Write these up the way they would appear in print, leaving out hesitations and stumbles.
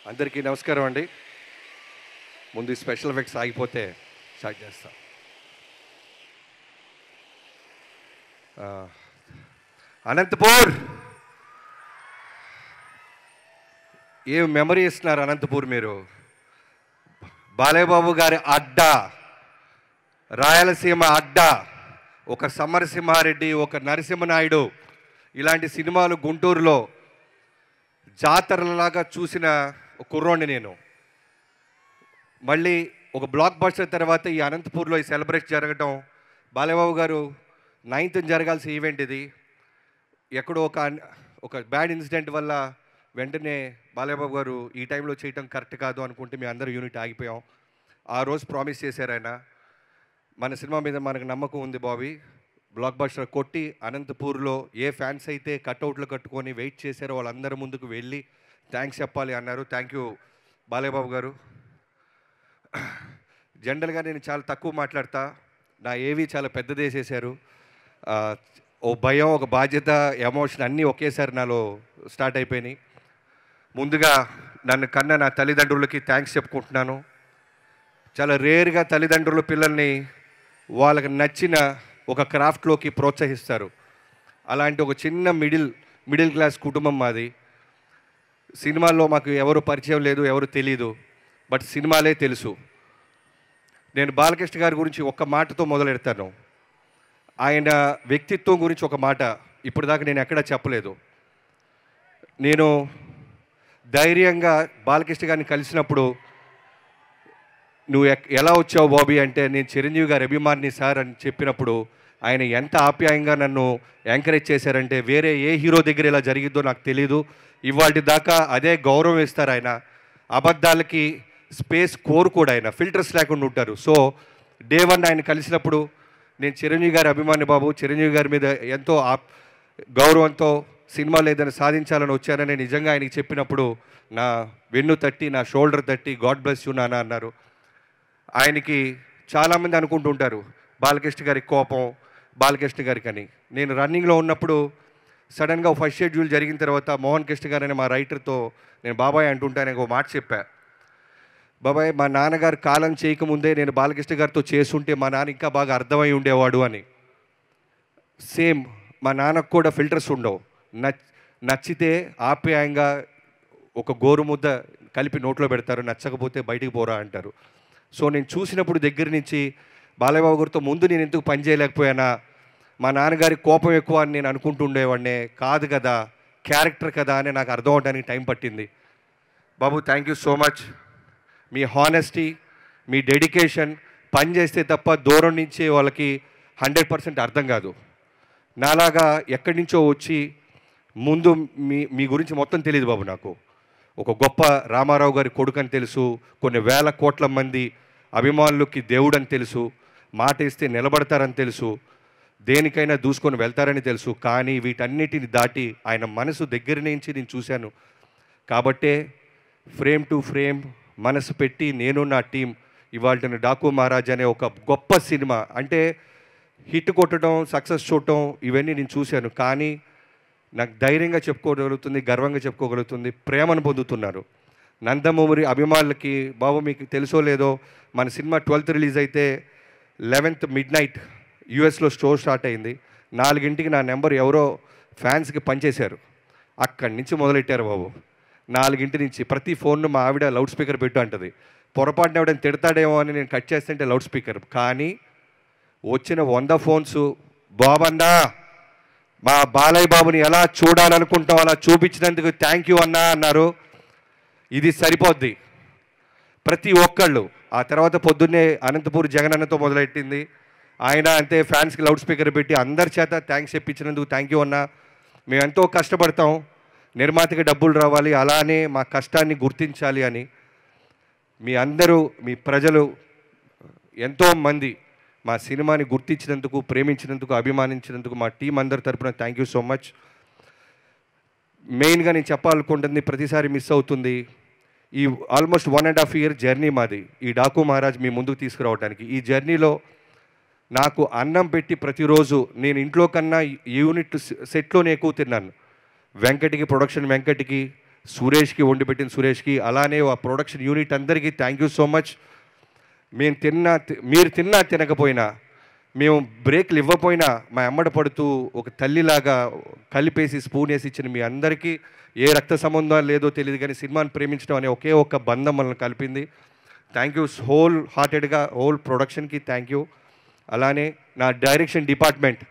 అందరికీ నమస్కారం అండి. ముందు స్పెషల్ ఎఫెక్ట్స్ ఆగిపోతే స్టార్ట్ చేస్తాం. అనంతపూర్ ఏం మెమరీ ఇస్తున్నారు అనంతపూర్ మీరు. బాలయ్యబాబు గారి అడ్డా, రాయలసీమ అడ్డా, ఒక సమరసింహారెడ్డి, ఒక నరసింహనాయుడు, ఇలాంటి సినిమాలు గుంటూరులో జాతరలాగా చూసిన కుర్రోడిని నేను. మళ్ళీ ఒక బ్లాక్ బస్టర్ తర్వాత ఈ అనంతపూర్లో ఈ సెలబ్రేషన్ జరగటం, బాలయ్యబాబు గారు 9th జరగాల్సిన ఈవెంట్ ఇది. ఎక్కడో ఒక బ్యాడ్ ఇన్సిడెంట్ వల్ల వెంటనే బాలయ్యబాబు గారు ఈ టైంలో చేయటం కరెక్ట్ కాదు అనుకుంటే మీ అందరూ యూనిట్ ఆగిపోయాం. ఆ రోజు ప్రామిస్ చేశారు ఆయన, మన సినిమా మీద మనకు నమ్మకం ఉంది బాబీ, బ్లాక్ బస్టర్ కొట్టి అనంతపూర్లో ఏ ఫ్యాన్స్ అయితే కట్అవుట్లు కట్టుకొని వెయిట్ చేశారో వాళ్ళందరి ముందుకు వెళ్ళి థ్యాంక్స్ చెప్పాలి అన్నారు. థ్యాంక్ యూ బాలయ్యబాబు గారు. జనరల్గా నేను చాలా తక్కువ మాట్లాడతా, నా ఏవి చాలా పెద్దదేసేశారు. ఓ భయం, ఒక బాధ్యత, ఎమోషన్ అన్నీ ఒకేసారి నాలో స్టార్ట్ అయిపోయినాయి. ముందుగా నన్ను కన్నా నా తల్లిదండ్రులకి థ్యాంక్స్ చెప్పుకుంటున్నాను. చాలా రేర్గా తల్లిదండ్రులు పిల్లల్ని వాళ్ళకి నచ్చిన ఒక క్రాఫ్ట్లోకి ప్రోత్సహిస్తారు. అలాంటి ఒక చిన్న మిడిల్ క్లాస్ కుటుంబం మాది. సినిమాల్లో మాకు ఎవరు పరిచయం లేదు, ఎవరు తెలీదు, బట్ సినిమాలే తెలుసు. నేను బాలకృష్ణ గారి గురించి ఒక్క మాటతో మొదలెడతాను. ఆయన వ్యక్తిత్వం గురించి ఒక మాట ఇప్పటిదాకా నేను ఎక్కడా చెప్పలేదు. నేను ధైర్యంగా బాలకృష్ణ గారిని కలిసినప్పుడు, నువ్వు ఎలా వచ్చావు బాబీ అంటే, నేను చిరంజీవి గారి అభిమానిని సార్ అని చెప్పినప్పుడు ఆయన ఎంత ఆప్యాయంగా నన్ను ఎంకరేజ్ చేశారంటే, వేరే ఏ హీరో దగ్గర ఇలా జరిగిద్దో నాకు తెలీదు. ఇవాటి దాకా అదే గౌరవం ఇస్తారు ఆయన. అబద్ధాలకి స్పేస్ కోరుకోడు ఆయన, ఫిల్టర్స్ లేకుండా ఉంటారు. సో డే 1 ఆయన కలిసినప్పుడు, నేను చిరంజీవి గారి అభిమాని బాబు, చిరంజీవి గారి మీద ఎంతో గౌరవంతో సినిమాలు ఏదైనా సాధించాలని వచ్చానని నిజంగా ఆయనకి చెప్పినప్పుడు నా వెన్ను తట్టి, నా షోల్డర్ తట్టి గాడ్ బ్లెస్ యూ నాన్న అన్నారు. ఆయనకి చాలామంది అనుకుంటుంటారు బాలకృష్ణ గారి కోపం, బాలకృష్ణ గారికి అని. నేను రన్నింగ్లో ఉన్నప్పుడు సడన్గా ఫస్ట్ షెడ్యూల్ జరిగిన తర్వాత మోహన్ కృష్ణ గారు అనే మా రైటర్తో నేను బాబాయ్ అంటుంటాను, ఒక మాట చెప్పా, బాబాయ్ మా నాన్నగారు కాలం చేయకముందే నేను బాలకృష్ణ గారితో చేసుంటే మా నాన్న ఇంకా బాగా అర్థమై ఉండేవాడు అని. సేమ్ మా నాన్నకు కూడా ఫిల్టర్స్ ఉండవు. నచ్చితే ఆప్యాయంగా ఒక గోరుముద్ద కలిపి నోట్లో పెడతారు, నచ్చకపోతే బయటికి పోరా అంటారు. సో నేను చూసినప్పుడు దగ్గర నుంచి బాలయ్యబాబు గారితో ముందు నేను ఎందుకు పని చేయలేకపోయానా, మా నాన్నగారి కోపం ఎక్కువ అని నేను అనుకుంటుండేవాడినే, కాదు కదా క్యారెక్టర్ కదా అని నాకు అర్థం అవడానికి టైం పట్టింది. బాబు థ్యాంక్ యూ సో మచ్. మీ హానెస్టీ, మీ డెడికేషన్, పని చేస్తే తప్ప దూరం నుంచి వాళ్ళకి 100% అర్థం కాదు. నాలాగా ఎక్కడి నుంచో వచ్చి ముందు మీ గురించి మొత్తం తెలియదు బాబు నాకు. ఒక గొప్ప రామారావు గారి కొడుకు అని తెలుసు, కొన్ని వేల కోట్ల మంది అభిమానులకి దేవుడు అని తెలుసు, మాట ఇస్తే నిలబడతారని తెలుసు, దేనికైనా దూసుకొని వెళ్తారని తెలుసు. కానీ వీటన్నిటిని దాటి ఆయన మనసు దగ్గర నుంచి నేను చూశాను. కాబట్టే ఫ్రేమ్ టు ఫ్రేమ్ మనసు పెట్టి నేను నా టీం ఇవాళ డాకు మహారాజ్ అనే ఒక గొప్ప సినిమా, అంటే హిట్ కొట్టడం, సక్సెస్ చూడటం ఇవన్నీ నేను చూశాను. కానీ నాకు ధైర్యంగా చెప్పుకోగలుగుతుంది, గర్వంగా చెప్పుకోగలుగుతుంది, ప్రేమను పొందుతున్నారు నందమూరి అభిమానులకి. బాబు మీకు తెలుసో లేదో, మన సినిమా 12th రిలీజ్ అయితే 11th midnight యూఎస్లో స్టోర్ స్టార్ట్ అయింది. 4 నా నెంబర్ ఎవరో ఫ్యాన్స్కి పనిచేశారు. అక్కడి నుంచి మొదలెట్టారు బాబు. 4 నుంచి ప్రతి ఫోన్ను మా ఆవిడ లౌడ్ స్పీకర్ పెట్టు అంటది. పొరపాటున ఎవడని తిడతాడేమో అని నేను కట్ చేస్తుంటే లౌడ్ స్పీకర్. కానీ వచ్చిన 100 ఫోన్స్, బాబన్నా మా బాలయ్య బాబుని ఎలా చూడాలనుకుంటాం అలా చూపించినందుకు థ్యాంక్ యూ అన్నా అన్నారు. ఇది సరిపోద్ది ప్రతి ఒక్కళ్ళు. ఆ తర్వాత పొద్దున్నే అనంతపూర్ జగనన్నతో మొదలెట్టింది. ఆయన అంతే ఫ్యాన్స్కి లౌడ్ స్పీకర్ పెట్టి అందరి చేత థ్యాంక్స్ చెప్పించినందుకు థ్యాంక్ యూ అన్నా. మేము ఎంతో కష్టపడతాం, నిర్మాతకి డబ్బులు రావాలి, అలానే మా కష్టాన్ని గుర్తించాలి అని. మీ అందరూ, మీ ప్రజలు ఎంతోమంది మా సినిమాని గుర్తించినందుకు, ప్రేమించినందుకు, అభిమానించినందుకు మా టీం అందరి తరపున థ్యాంక్ యూ సో మచ్. మెయిన్గా నేను చెప్పాలనుకుంటుంది, ప్రతిసారి మిస్ అవుతుంది, ఈ ఆల్మోస్ట్ 1.5 year జర్నీ మాది ఈ డాకు మహారాజ్ మీ ముందుకు తీసుకురావడానికి. ఈ జర్నీలో నాకు అన్నం పెట్టి ప్రతిరోజు నేను ఇంట్లో కన్నా యూనిట్ సెట్లోనే ఎక్కువ తిన్నాను. వెంకటికి, ప్రొడక్షన్ వెంకటికి, సురేష్కి వండి పెట్టిన సురేష్కి, అలానే ఆ ప్రొడక్షన్ యూనిట్ అందరికీ థ్యాంక్ యూ సో మచ్. మీరు తిన్నా తినకపోయినా, మేము బ్రేక్లు ఇవ్వకపోయినా మా అమ్మడ పడుతూ ఒక తల్లిలాగా కలిపేసి స్పూన్ వేసి ఇచ్చిన మీ అందరికీ, ఏ రక్త సంబంధం లేదో తెలియదు కానీ సినిమాని ప్రేమించడం అనే ఒకే ఒక్క బంధం మనల్ని కలిపింది. థ్యాంక్ యూ హోల్ హార్టెడ్గా హోల్ ప్రొడక్షన్కి థ్యాంక్ యూ. అలానే నా డైరెక్షన్ డిపార్ట్మెంట్,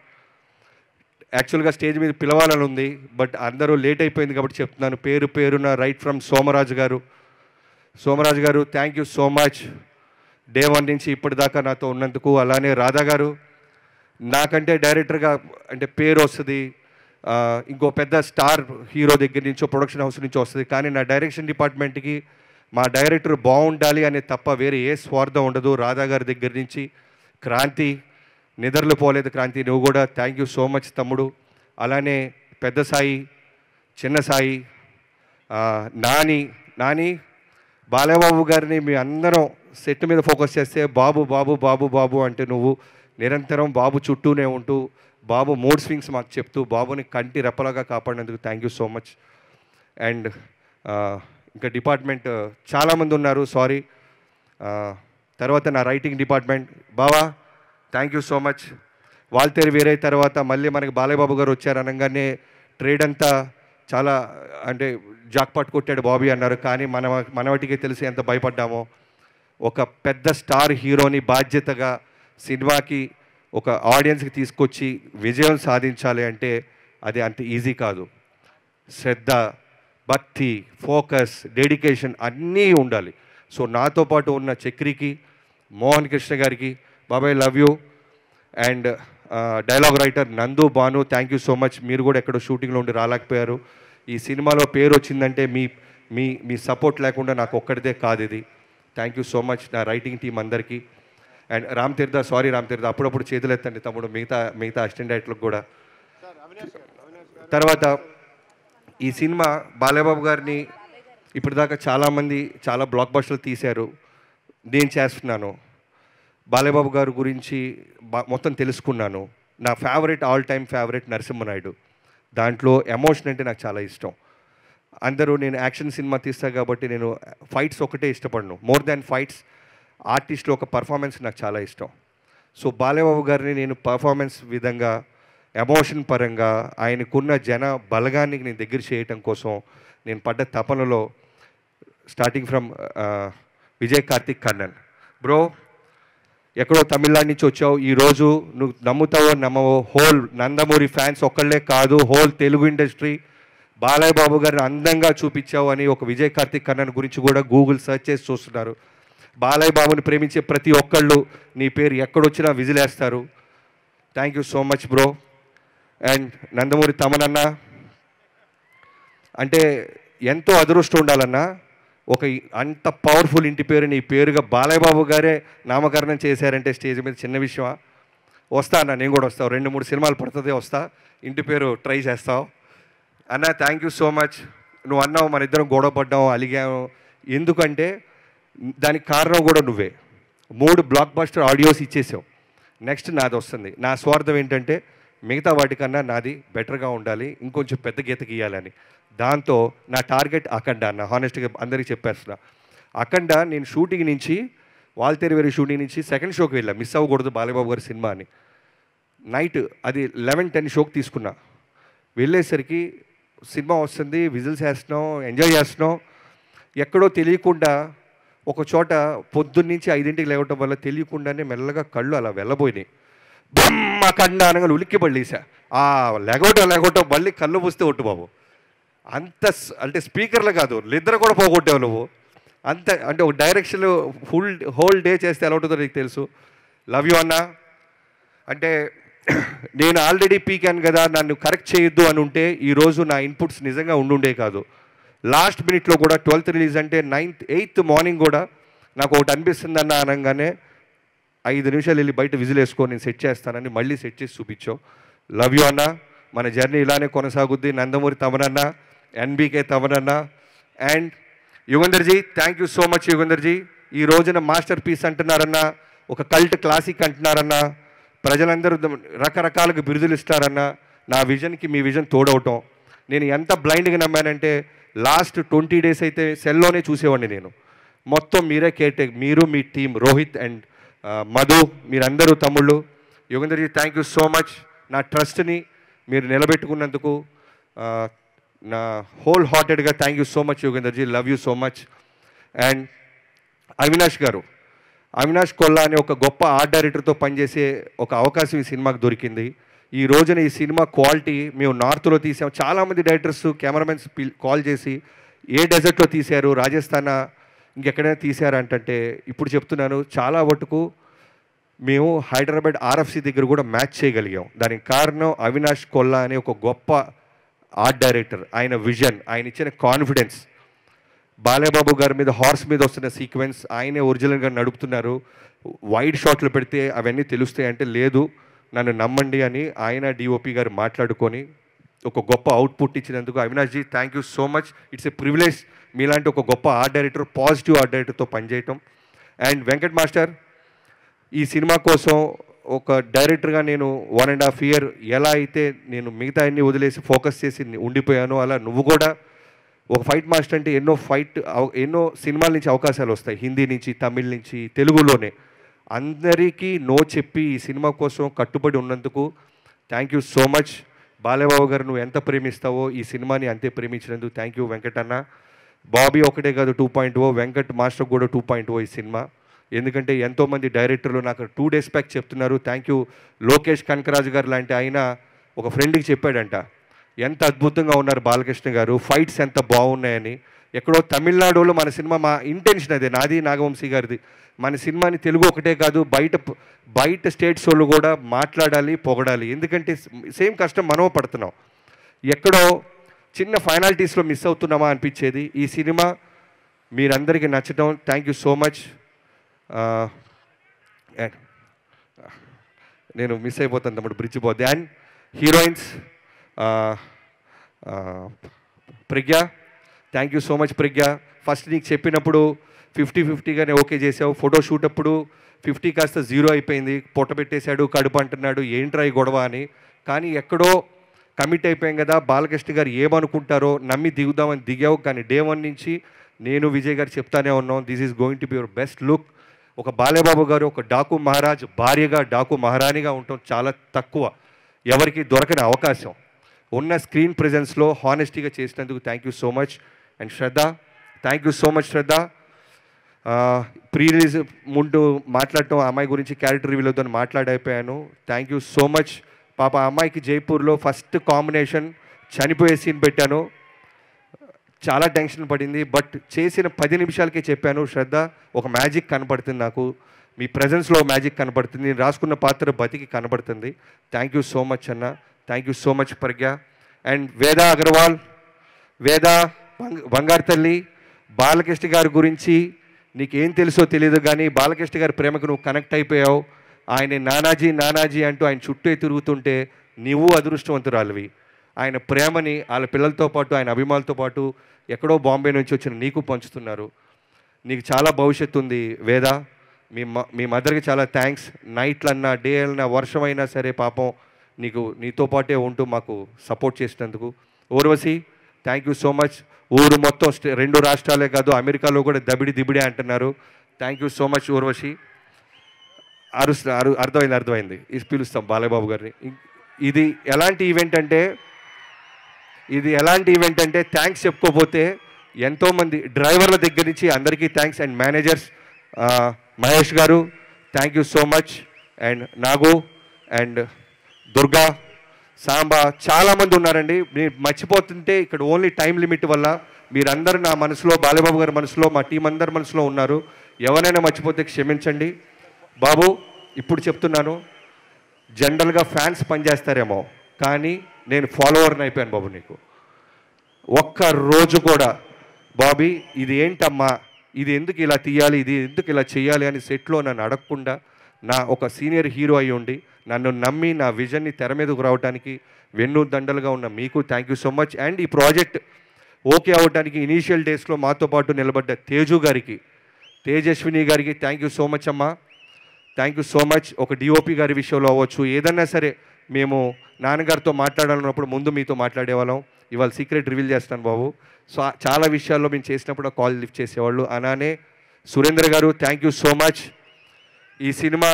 యాక్చువల్గా స్టేజ్ మీద పిలవాలని ఉంది, బట్ అందరూ లేట్ అయిపోయింది కాబట్టి చెప్తున్నాను. పేరున రైట్ ఫ్రమ్ సోమరాజు గారు thank you so much. Day 1 నుంచి ఇప్పటిదాకా నాతో ఉన్నందుకు. అలానే రాధా గారు, నాకంటే డైరెక్టర్గా అంటే పేరు వస్తుంది, ఇంకో పెద్ద స్టార్ హీరో దగ్గర నుంచో ప్రొడక్షన్ హౌస్ నుంచో వస్తుంది, కానీ నా డైరెక్షన్ డిపార్ట్మెంట్కి మా డైరెక్టర్ బాగుండాలి అనే తప్ప వేరే ఏ స్వార్థం ఉండదు. రాధా గారి దగ్గర నుంచి క్రాంతి, నిద్రలు పోలేదు క్రాంతి, నువ్వు కూడా థ్యాంక్ యూ సో మచ్ తమ్ముడు. అలానే పెద్ద సాయి, చిన్న సాయి, నాని, బాలయ్యబాబు గారిని మీ అందరం సెట్ మీద ఫోకస్ చేస్తే బాబు బాబు బాబు బాబు అంటే నువ్వు నిరంతరం బాబు చుట్టూనే ఉంటూ బాబు మూడ్ స్వింగ్స్ మాకు చెప్తూ బాబుని కంటి రెప్పలాగా కాపాడినందుకు thank you so much. And ఇంకా డిపార్ట్మెంట్ చాలామంది ఉన్నారు, సారీ. తర్వాత నా రైటింగ్ డిపార్ట్మెంట్, బావా thank you so much. Waltair వేరే తర్వాత మళ్ళీ మనకి బాలయ్యబాబు గారు వచ్చారు అనగానే ట్రేడ్ అంతా చాలా అంటే జాక్పాట్ కొట్టాడు బాబీ అన్నారు, కానీ మనవటికే తెలిసి ఎంత భయపడ్డామో. ఒక పెద్ద స్టార్ హీరోని బాధ్యతగా సినిమాకి ఒక ఆడియన్స్కి తీసుకొచ్చి విజయం సాధించాలి అంటే అది అంత ఈజీ కాదు. శ్రద్ధ, భక్తి, ఫోకస్, డెడికేషన్ అన్నీ ఉండాలి. సో నాతో పాటు ఉన్న చక్రికి, మోహన్ కృష్ణ గారికి, బాబాయ్ love you. And dialogue writer Nandu, Bhanu thank you so much. మీరు కూడా ఎక్కడో షూటింగ్లో ఉండి రాలేకపోయారు. ఈ సినిమాలో పేరు వచ్చిందంటే మీ సపోర్ట్ లేకుండా నాకు ఒక్కడిదే కాదు ఇది. థ్యాంక్ యూ సో మచ్ నా రైటింగ్ టీం అందరికీ. And Ram Tirtha, sorry Ram తీర్థ, అప్పుడప్పుడు చేతులు ఎత్తండి తమ్ముడు, మిగతా అసిస్టెంట్ డైరెక్టర్లకు కూడా. తర్వాత ఈ సినిమా బాలయ్యబాబు గారిని ఇప్పటిదాకా చాలామంది చాలా బ్లాక్ బస్టర్లు తీశారు, నేను చేస్తున్నాను. బాలయ్యబాబు గారి గురించి మొత్తం తెలుసుకున్నాను. నా favourite, all time favourite Narasimha Naidu. దాంట్లో ఎమోషన్ అంటే నాకు చాలా ఇష్టం. అందరూ నేను యాక్షన్ సినిమా తీస్తా కాబట్టి నేను ఫైట్స్ ఒకటే ఇష్టపడను, మోర్ దాన్ ఫైట్స్ ఆర్టిస్ట్లో ఒక పర్ఫార్మెన్స్ నాకు చాలా ఇష్టం. సో బాలయ్యబాబు గారిని నేను పర్ఫార్మెన్స్ విధంగా, ఎమోషన్ పరంగా, ఆయనకున్న జన బలగాన్ని నేను దగ్గర చేయటం కోసం నేను పడ్డ తపనలో starting from Vijay Karthik Kannan bro, ఎక్కడో తమిళనాడు నుంచి వచ్చావు, ఈరోజు నువ్వు నమ్ముతావో నమ్మవో హోల్ నందమూరి ఫ్యాన్స్ ఒక్కళ్ళే కాదు, హోల్ తెలుగు ఇండస్ట్రీ బాలయ్యబాబు గారిని అందంగా చూపించావు అని ఒక విజయ్ కార్తిక్ కన్నన్ గురించి కూడా గూగుల్ సెర్చ్ చేసి చూస్తున్నారు. బాలయ్యబాబుని ప్రేమించే ప్రతి ఒక్కళ్ళు నీ పేరు ఎక్కడొచ్చినా విజిలేస్తారు. Thank you so much bro. And Nandamuri తమనన్న అంటే ఎంతో అదృష్టం ఉండాలన్నా, ఒక అంత పవర్ఫుల్ ఇంటి పేరు నీ పేరుగా బాలయ్యబాబు గారే నామకరణం చేశారంటే స్టేజ్ మీద చిన్న విషయమా? వస్తా అన్న, నేను కూడా వస్తావు, 2-3 సినిమాలు పడుతుంది, వస్తా, ఇంటి పేరు ట్రై చేస్తావు అన్న. Thank you so much. నువ్వు అన్నావు మన ఇద్దరం గొడవ పడ్డాము, అలిగాము, ఎందుకంటే దానికి కారణం కూడా నువ్వే. 3 బ్లాక్ బస్టర్ ఆడియోస్ ఇచ్చేసావు, నెక్స్ట్ నాది వస్తుంది. నా స్వార్థం ఏంటంటే మిగతా వాటికన్నా నాది బెటర్గా ఉండాలి, ఇంకొంచెం పెద్ద గీత గీయాలని. దాంతో నా టార్గెట్ అఖండ అన్న, హానెస్ట్గా అందరికీ చెప్పేస్తున్నా. అఖండ నేను షూటింగ్ నుంచి, వాల్తేరు వేరే షూటింగ్ నుంచి సెకండ్ షోకి వెళ్ళా, మిస్ అవ్వకూడదు బాలయ్యబాబు గారి సినిమా అని. నైట్ అది 11-10 షోకి తీసుకున్నా. వెళ్ళేసరికి సినిమా వస్తుంది, విజిల్స్ వేస్తున్నాం, ఎంజాయ్ చేస్తున్నాం. ఎక్కడో తెలియకుండా ఒక చోట పొద్దున్నుంచి 5ంటికి లేవటం వల్ల తెలియకుండానే మెల్లగా కళ్ళు అలా వెళ్ళబోయినాయి. బొమ్మ కన్నా అనగా ఉలిక్కి పడలేసా. ఆ లేగవటం మళ్ళీ కళ్ళు మూస్తే ఒట్టు బాబు, అంత అంటే స్పీకర్లు కాదు, నిద్ర కూడా పోగొట్టావు నువ్వు. అంత అంటే ఒక డైరెక్షన్ హోల్ డే చేస్తే ఎలా ఉంటుందో నీకు తెలుసు. లవ్ యూ అన్న. అంటే నేను ఆల్రెడీ పీకాను కదా, నన్ను కరెక్ట్ చేయొద్దు అని ఉంటే ఈరోజు నా ఇన్పుట్స్ నిజంగా ఉండుండే కాదు. లాస్ట్ మినిట్లో కూడా 12th రిలీజ్ అంటే 8th మార్నింగ్ కూడా నాకు ఒకటి అనిపిస్తుంది అన్న అనగానే 5 నిమిషాలు వెళ్ళి బయట విజిల్ వేసుకొని నేను సెట్ చేస్తానని మళ్ళీ సెట్ చేసి చూపించావు. లవ్ యూ అన్న. మన జర్నీ ఇలానే కొనసాగుద్ది. నందమూరి తమనన్న, ఎన్బీకే తమనన్న and Yugandharji, thank you so much Yugandharji. ఈ రోజున మాస్టర్ పీస్ అంటున్నారన్న, ఒక కల్ట్ క్లాసిక్ అంటున్నారన్న, ప్రజలందరూ రకరకాలుగా బిరుదులు ఇస్తారన్న. నా విజన్కి మీ విజన్ తోడవటం. నేను ఎంత బ్లైండ్గా నమ్మానంటే లాస్ట్ 20 డేస్ అయితే సెల్లోనే చూసేవాడిని నేను. మొత్తం మీరే కేర్టేక్, మీరు మీ టీం రోహిత్ అండ్ మధు, మీరందరూ తమ్ముళ్ళు. Yogenderji thank you so much. నా ట్రస్ట్ని మీరు నిలబెట్టుకున్నందుకు నా హోల్ హార్టెడ్గా thank you so much Yogenderji, love you so much. And Avinash గారు, అవినాష్ కొల్లా అనే ఒక గొప్ప ఆర్ట్ డైరెక్టర్తో పనిచేసే ఒక అవకాశం ఈ సినిమాకి దొరికింది. ఈ రోజున ఈ సినిమా క్వాలిటీ మేము నార్త్లో తీసాం. చాలామంది డైరెక్టర్స్ కెమెరామెన్స్ కాల్ చేసి ఏ డెజర్ట్లో తీశారు, రాజస్థాన్ ఇంకెక్కడైనా తీశారు అంటే ఇప్పుడు చెప్తున్నాను, చాలా మటుకు మేము హైదరాబాద్ ఆర్ఎఫ్సి దగ్గర కూడా మ్యాచ్ చేయగలిగాం. దానికి కారణం అవినాష్ కొల్లా అనే ఒక గొప్ప ఆర్ట్ డైరెక్టర్. ఆయన విజన్, ఆయన ఇచ్చిన కాన్ఫిడెన్స్. బాలయ్యబాబు గారి మీద హార్స్ మీద వస్తున్న సీక్వెన్స్ ఆయనే ఒరిజినల్గా నడుపుతున్నారు. వైడ్ షాట్లు పెడితే అవన్నీ తెలుస్తాయి అంటే లేదు, నన్ను నమ్మండి అని ఆయన డిఓపి గారు మాట్లాడుకొని ఒక గొప్ప అవుట్పుట్ ఇచ్చినందుకు Avinash ji thank you so much. It's a privilege మీలాంటి ఒక గొప్ప ఆర్ట్ డైరెక్టర్, పాజిటివ్ ఆర్ట్ డైరెక్టర్తో పనిచేయటం. అండ్ వెంకట్ మాస్టర్, ఈ సినిమా కోసం ఒక డైరెక్టర్గా నేను 1.5 year ఎలా అయితే నేను మిగతా అన్ని వదిలేసి ఫోకస్ చేసి ఉండిపోయానో, అలా నువ్వు కూడా ఒక ఫైట్ మాస్టర్ అంటే ఎన్నో సినిమాల నుంచి అవకాశాలు వస్తాయి, హిందీ నుంచి, తమిళ్ నుంచి, తెలుగులోనే. అందరికీ నో చెప్పి ఈ సినిమా కోసం కట్టుబడి ఉన్నందుకు thank you so much. Balayya Babu గారు నువ్వు ఎంత ప్రేమిస్తావో ఈ సినిమాని అంతే ప్రేమించినందుకు థ్యాంక్ యూ వెంకట్ అన్న. బాబీ ఒకటే కాదు 2.0, వెంకట్ మాస్టర్ కూడా 2.0 ఈ సినిమా. ఎందుకంటే ఎంతోమంది డైరెక్టర్లు నాకు 2 days బ్యాక్ చెప్తున్నారు థ్యాంక్ యూ. లోకేష్ కనకరాజు గారు లాంటి ఆయన ఒక ఫ్రెండ్కి చెప్పాడంట, ఎంత అద్భుతంగా ఉన్నారు బాలకృష్ణ గారు, ఫైట్స్ ఎంత బాగున్నాయని. ఎక్కడో తమిళనాడులో మన సినిమా, మా ఇంటెన్షన్ అదే, నాది నాగవంశీ గారిది, మన సినిమాని తెలుగు ఒకటే కాదు బయట స్టేట్స్ వాళ్ళు కూడా మాట్లాడాలి, పొగడాలి. ఎందుకంటే సేమ్ కష్టం మనం పడుతున్నాం. ఎక్కడో చిన్న ఫైనాలిటీస్లో మిస్ అవుతున్నామా అనిపించేది. ఈ సినిమా మీరందరికీ నచ్చడం థ్యాంక్ యూ సో మచ్. నేను మిస్ అయిపోతాను తమ్ముడు, బ్రిడ్జ్ పోద్ది. And heroines Pragya, thank you so much Pragya. First నీకు చెప్పినప్పుడు 50-50గానే ఓకే చేసావు. ఫోటో షూట్ అప్పుడు 50 కాస్త 0 అయిపోయింది. పొట్ట పెట్టేశాడు, కడుపు అంటున్నాడు, ఏంట్రా ఈ గొడవ అని. కానీ ఎక్కడో కమిట్ అయిపోయాం కదా, బాలకృష్ణ గారు ఏమనుకుంటారో నమ్మి దిగుదామని దిగావు. కానీ డే 1 నుంచి నేను విజయ్ గారు చెప్తానే ఉన్నాం, this is going to be your best look. ఒక బాలయ్యబాబు గారు ఒక డాకు మహారాజ్ భార్యగా, డాకు మహారాణిగా ఉండటం చాలా తక్కువ, ఎవరికి దొరకని అవకాశం. ఉన్న స్క్రీన్ ప్రెజెన్స్లో హానెస్టీగా చేసినందుకు thank you so much. And Shraddha, thank you so much Shraddha. Pre release ముందు మాట్లాడటం, అమ్మాయి గురించి క్యారెక్టర్ రివ్యూలతో మాట్లాడైపోయాను. Thank you so much. పాప అమ్మాయికి జైపూర్లో ఫస్ట్ కాంబినేషన్ చనిపోయే సీన్ పెట్టాను, చాలా టెన్షన్ పడింది. బట్ చేసిన 10 నిమిషాలకే చెప్పాను, శ్రద్ధ ఒక మ్యాజిక్ కనపడుతుంది నాకు, మీ ప్రజెన్స్లో మ్యాజిక్ కనపడుతుంది, నేను రాసుకున్న పాత్ర బతికి కనపడుతుంది. థ్యాంక్ యూ సో మచ్ అన్న, thank you so much Pragya. And Veda Agarwal, వేద బంగారు తల్లి, బాలకృష్ణ గారి గురించి నీకేం తెలుసో తెలియదు కానీ బాలకృష్ణ గారి ప్రేమకు నువ్వు కనెక్ట్ అయిపోయావు. ఆయన నానాజీ నానాజీ అంటూ ఆయన చుట్టూ తిరుగుతుంటే నువ్వు అదృష్టవంతురాలివి. ఆయన ప్రేమని వాళ్ళ పిల్లలతో పాటు, ఆయన అభిమానులతో పాటు ఎక్కడో బాంబే నుంచి వచ్చిన నీకు పంచుతున్నారు. నీకు చాలా భవిష్యత్తు ఉంది వేద. మీ మదర్కి చాలా థ్యాంక్స్. నైట్లన్నా, డే అన్నా, వర్షం అయినా సరే పాపం నీతో పాటే ఉంటూ మాకు సపోర్ట్ చేసినందుకు. Urvashi, thank you so much. ఊరు మొత్తం 2 రాష్ట్రాలే కాదు, అమెరికాలో కూడా దిబిడే అంటున్నారు. Thank you so much Urvashi. అర్థమైంది. ఇది పిలుస్తాం బాలయ్యబాబు గారిని. ఇది ఎలాంటి ఈవెంట్ అంటే థ్యాంక్స్ చెప్పుకోపోతే ఎంతోమంది డ్రైవర్ల దగ్గర నుంచి అందరికీ థ్యాంక్స్. అండ్ మేనేజర్స్, మహేష్ గారు thank you so much. And Nagu and Durga, Samba, చాలామంది ఉన్నారండి. మీరు మర్చిపోతుంటే ఇక్కడ ఓన్లీ టైం లిమిట్ వల్ల మీరందరూ నా మనసులో, బాలయ్యబాబు గారి మనసులో, మా టీం అందరి మనసులో ఉన్నారు. ఎవరైనా మర్చిపోతే క్షమించండి బాబు. ఇప్పుడు చెప్తున్నాను, జనరల్గా ఫ్యాన్స్ పనిచేస్తారేమో కానీ నేను ఫాలోవర్ని అయిపోయాను బాబు నీకు. ఒక్క రోజు కూడా బాబీ ఇది ఏంటమ్మా, ఇది ఎందుకు ఇలా తీయాలి, ఇది ఎందుకు ఇలా చేయాలి అని సెట్లో నన్ను అడగకుండా నా ఒక సీనియర్ హీరో అయి ఉండి నన్ను నమ్మి నా విజన్ని తెర మీదకు రావడానికి వెన్ను దండలుగా ఉన్న మీకు thank you so much. And ఈ ప్రాజెక్ట్ ఓకే అవ్వడానికి ఇనీషియల్ డేస్లో మాతో పాటు నిలబడ్డ తేజు గారికి, తేజస్విని గారికి థ్యాంక్ యూ సో మచ్ అమ్మా, థ్యాంక్ యూ సో మచ్. ఒక డిఓపి గారి విషయంలో అవ్వచ్చు, ఏదన్నా సరే మేము నాన్నగారితో మాట్లాడాలన్నప్పుడు ముందు మీతో మాట్లాడేవాళ్ళం. ఇవాళ సీక్రెట్ రివీల్ చేస్తాను బాబు. సో చాలా విషయాల్లో మేము చేసినప్పుడు కాల్ లిఫ్ట్ చేసేవాళ్ళు. అలానే సురేంద్ర గారు థ్యాంక్ యూ సో మచ్. ఈ సినిమా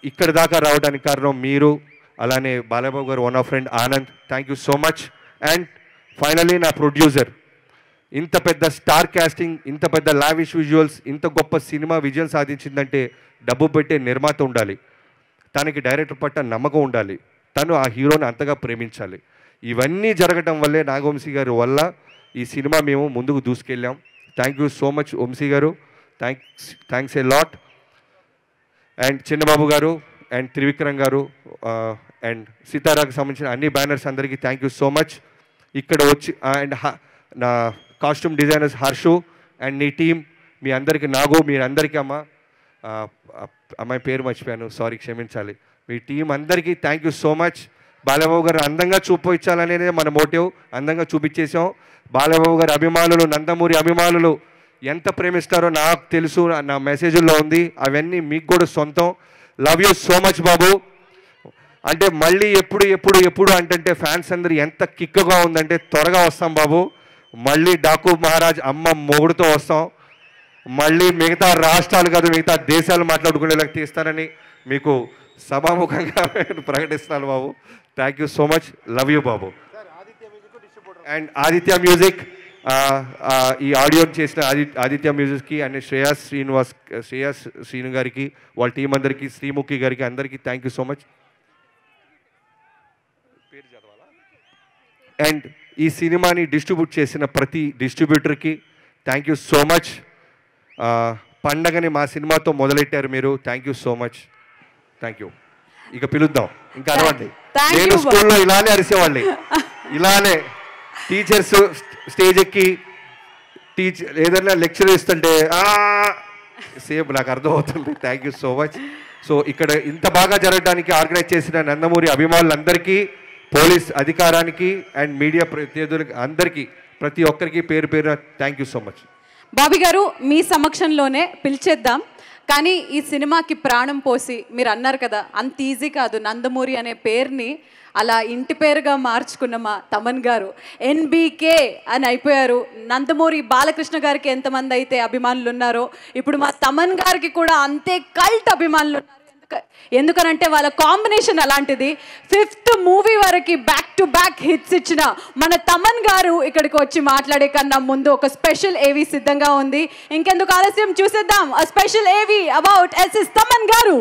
ఇక్కడ దాకా రావడానికి కారణం మీరు. అలానే బాలబాబు గారు one of friend Anand, thank you so much. And finally నా ప్రొడ్యూసర్, ఇంత పెద్ద స్టార్ కాస్టింగ్, ఇంత పెద్ద లావిష్ విజువల్స్, ఇంత గొప్ప సినిమా విజయం సాధించిందంటే డబ్బు పెట్టే నిర్మాత ఉండాలి, తనకి డైరెక్టర్ పట్ల నమ్మకం ఉండాలి, తను ఆ హీరోని అంతగా ప్రేమించాలి. ఇవన్నీ జరగటం వల్లే నాగవంశీ గారి వల్ల ఈ సినిమా మేము ముందుకు దూసుకెళ్ళాం. Thank you so much Vamsi గారు, thanks a lot. And Chinnababu గారు అండ్ త్రివిక్రమ్ గారు అండ్ సితారాకు సంబంధించిన అన్ని బ్యానర్స్ అందరికీ థ్యాంక్ యూ సో మచ్. ఇక్కడ వచ్చి అండ్ నా కాస్ట్యూమ్ డిజైనర్స్ హర్షు అండ్ నీ టీం, మీ అందరికీ నాగు, మీ అందరికీ అమ్మాయి పేరు మర్చిపోయాను, సారీ క్షమించాలి. మీ టీం అందరికీ thank you so much. Balababu గారు అందంగా చూపించాలనేదే మన మోటివ్, అందంగా చూపించేసాం. బాలబాబు గారి అభిమానులు, నందమూరి అభిమానులు ఎంత ప్రేమిస్తారో నాకు తెలుసు, నా మెసేజ్లో ఉంది, అవన్నీ మీకు కూడా సొంతం. లవ్ యూ సో మచ్ బాబు. అంటే మళ్ళీ ఎప్పుడు అంటే ఫ్యాన్స్ అందరూ ఎంత కిక్గా ఉందంటే త్వరగా వస్తాం బాబు. మళ్ళీ డాకు మహారాజ్ అమ్మ మొగుడుతో వస్తాం. మళ్ళీ మిగతా రాష్ట్రాలు కాదు మిగతా దేశాలు మాట్లాడుకునేలాగా తీస్తానని మీకు సభాముఖంగా ప్రకటిస్తున్నాను బాబు. Thank you so much, love you బాబు. అండ్ ఆదిత్య మ్యూజిక్, ఈ ఆడియో చేసిన ఆదిత్య మ్యూజిక్కి అండ్ శ్రేయాస్ శ్రీను గారికి, వాళ్ళ టీం అందరికీ, శ్రీముఖి గారికి అందరికీ thank you so much. And ఈ సినిమాని డిస్ట్రిబ్యూట్ చేసిన ప్రతి డిస్ట్రిబ్యూటర్కి థ్యాంక్ యూ సో మచ్. పండగని మా సినిమాతో మొదలెట్టారు మీరు, thank you so much. Thank you. ఇక పిలుద్దాం, ఇంకా అరవండి. నేను స్కూల్లో ఇలానే అరిసేవాళ్ళని, ఇలానే టీచర్స్ స్టేజ్ ఎక్కి ఏదైనా లెక్చర్ ఇస్తుంటే సేమ్ నాకు అర్థమవుతుంది. Thank you so much. So ఇక్కడ ఇంత బాగా జరగడానికి ఆర్గనైజ్ చేసిన నందమూరి అభిమానులందరికీ, పోలీస్ అధికారానికి అండ్ మీడియా ప్రతినిధులకి అందరికీ, ప్రతి ఒక్కరికి పేరు పేరు thank you so much. Bobby గారు మీ సమక్షంలోనే పిలిచేద్దాం, కానీ ఈ సినిమాకి ప్రాణం పోసి మీరు అన్నారు కదా, అంత ఈజీ కాదు నందమూరి అనే పేరుని అలా ఇంటి పేరుగా మార్చుకున్న మా తమన్ గారు ఎన్బీకే అని అయిపోయారు. నందమూరి బాలకృష్ణ గారికి ఎంతమంది అయితే అభిమానులు ఉన్నారో ఇప్పుడు మా తమన్ గారికి కూడా అంతే కల్ట్ అభిమానులు ఉన్నారు. ఎందుకనంటే వాళ్ళ కాంబినేషన్ అలాంటిది. 5th మూవీ వరకు బ్యాక్ టు బ్యాక్ హిట్స్ ఇచ్చిన మన తమన్ గారు ఇక్కడికి వచ్చి మాట్లాడే కన్నా ముందు ఒక స్పెషల్ ఏవి సిద్ధంగా ఉంది. ఇంకెందుకు ఆలస్యం, చూసేద్దాం ఆ స్పెషల్ ఏవి అబౌట్ ఎస్ఎస్ తమన్ గారు.